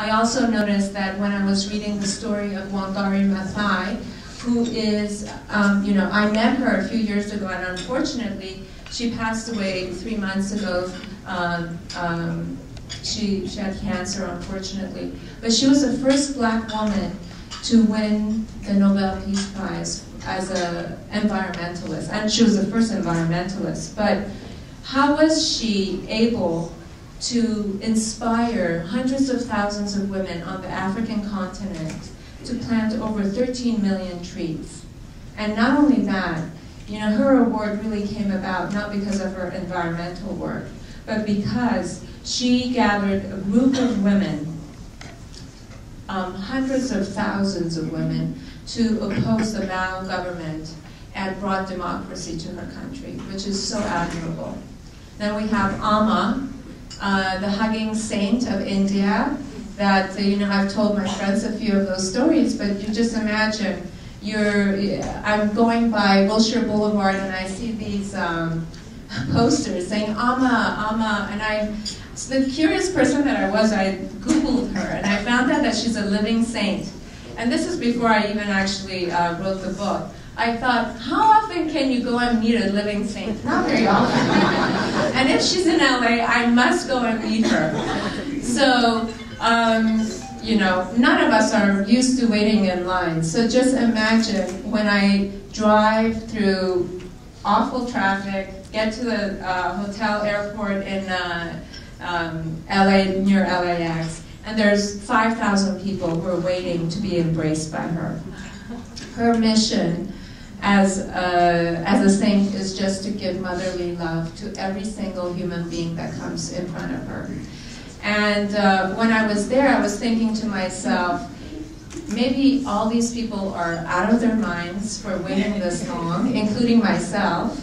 I also noticed that when I was reading the story of Wangari Maathai, who is, I met her a few years ago, and unfortunately, she passed away 3 months ago. She had cancer, unfortunately. But she was the first black woman to win the Nobel Peace Prize as an environmentalist. And she was the first environmentalist. But how was she able to inspire hundreds of thousands of women on the African continent to plant over 13 million trees? And not only that, her award really came about not because of her environmental work, but because she gathered a group of women, hundreds of thousands of women, to oppose the Mao government and brought democracy to her country, which is so admirable. Then we have Amma, the hugging saint of India, that, I've told my friends a few of those stories, but you just imagine, I'm going by Wilshire Boulevard and I see these posters saying, Amma, Amma, and the curious person that I was, I Googled her, and I found out that she's a living saint. And this is before I even actually wrote the book. I thought, how often can you go and meet a living saint? Not very often. And if she's in LA, I must go and meet her. So, none of us are used to waiting in line. So just imagine when I drive through awful traffic, get to the hotel airport in LA, near LAX, and there's 5,000 people who are waiting to be embraced by her. Her mission as a saint is just to give motherly love to every single human being that comes in front of her. And when I was there, I was thinking to myself, maybe all these people are out of their minds for waiting this long, including myself,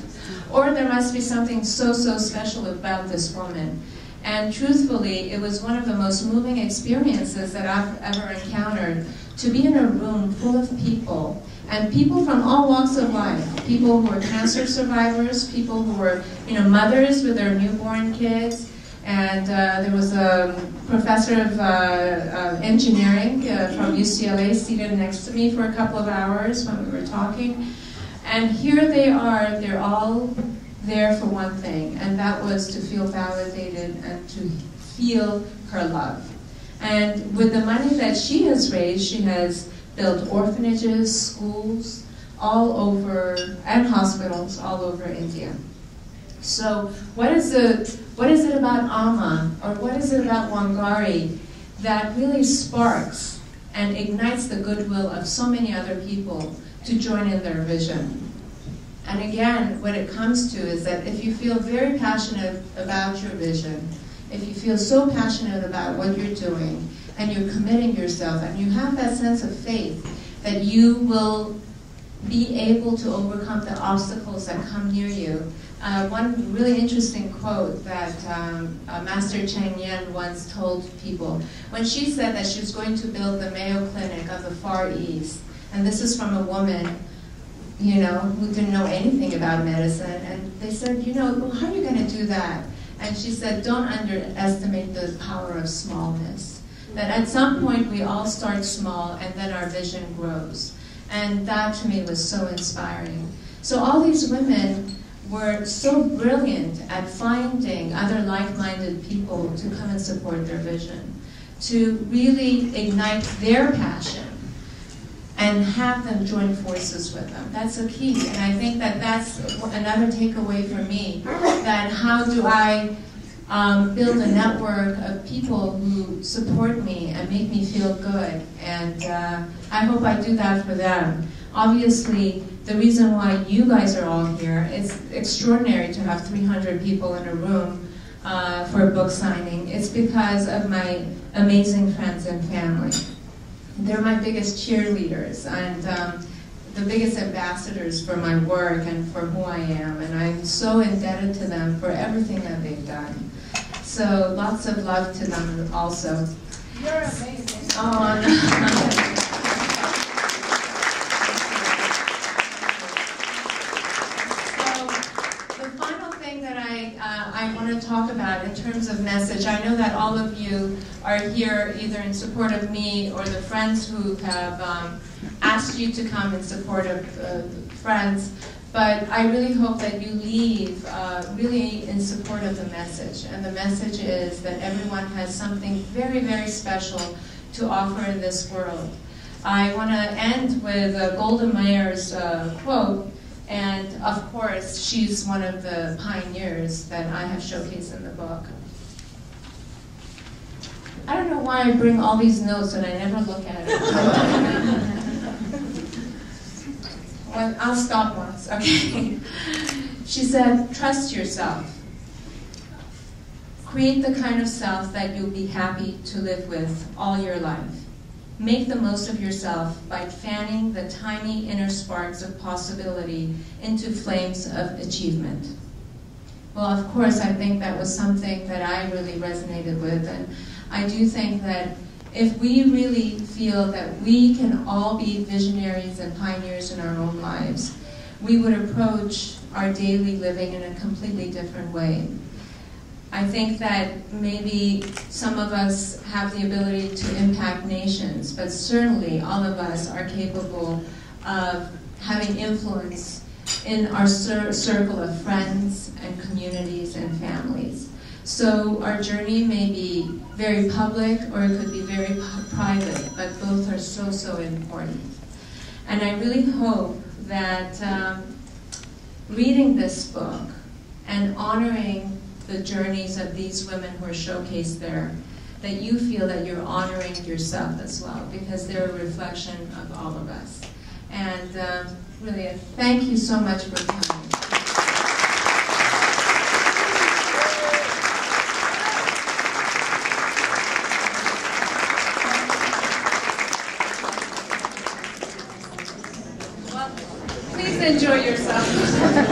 or there must be something so special about this woman. And truthfully, it was one of the most moving experiences that I've ever encountered, to be in a room full of people, and people from all walks of life, people who are cancer survivors, people who were mothers with their newborn kids, and there was a professor of engineering from UCLA seated next to me for a couple of hours when we were talking. And here they are, they're all there for one thing, and that was to feel validated and to feel her love. And with the money that she has raised, she has built orphanages, schools, all over, and hospitals all over India. So what is it about Amma, or what is it about Wangari that really sparks and ignites the goodwill of so many other people to join in their vision? And again, what it comes to is that if you feel very passionate about your vision, if you feel so passionate about what you're doing, and you're committing yourself, and you have that sense of faith that you will be able to overcome the obstacles that come near you. One really interesting quote that Master Cheng Yen once told people, when she said that she was going to build the Mayo Clinic of the Far East, and this is from a woman who didn't know anything about medicine, and they said, well, how are you going to do that? And she said, don't underestimate the power of smallness. That at some point we all start small and then our vision grows. And that to me was so inspiring. So all these women were so brilliant at finding other like-minded people to come and support their vision, to really ignite their passion and have them join forces with them. That's a key, and I think that that's another takeaway for me, that how do I build a network of people who support me and make me feel good, and I hope I do that for them. Obviously, the reason why you guys are all here, it's extraordinary to have 300 people in a room for a book signing. It's because of my amazing friends and family. They're my biggest cheerleaders and the biggest ambassadors for my work and for who I am, and I'm so indebted to them for everything that they've done. So lots of love to them also. You're amazing. Oh, So the final thing that I want to talk about in terms of message. I know that all of you are here either in support of me or the friends who have asked you to come in support of friends, but I really hope that you leave really in support of the message. And the message is that everyone has something very, very special to offer in this world. I want to end with Golda Meir's quote, and of course, she's one of the pioneers that I have showcased in the book. I don't know why I bring all these notes and I never look at it. Well, I'll stop once, okay? She said, trust yourself. Create the kind of self that you'll be happy to live with all your life. Make the most of yourself by fanning the tiny inner sparks of possibility into flames of achievement. Well, of course, I think that was something that I really resonated with, and I do think that if we really feel that we can all be visionaries and pioneers in our own lives, we would approach our daily living in a completely different way. I think that maybe some of us have the ability to impact nations, but certainly all of us are capable of having influence in our circle of friends and communities and families. So our journey may be very public or it could be very private, but both are so, so important. And I really hope that reading this book and honoring the journeys of these women who are showcased there, that you feel that you're honoring yourself as well, because they're a reflection of all of us. And really, thank you so much for coming. Well, please enjoy yourself.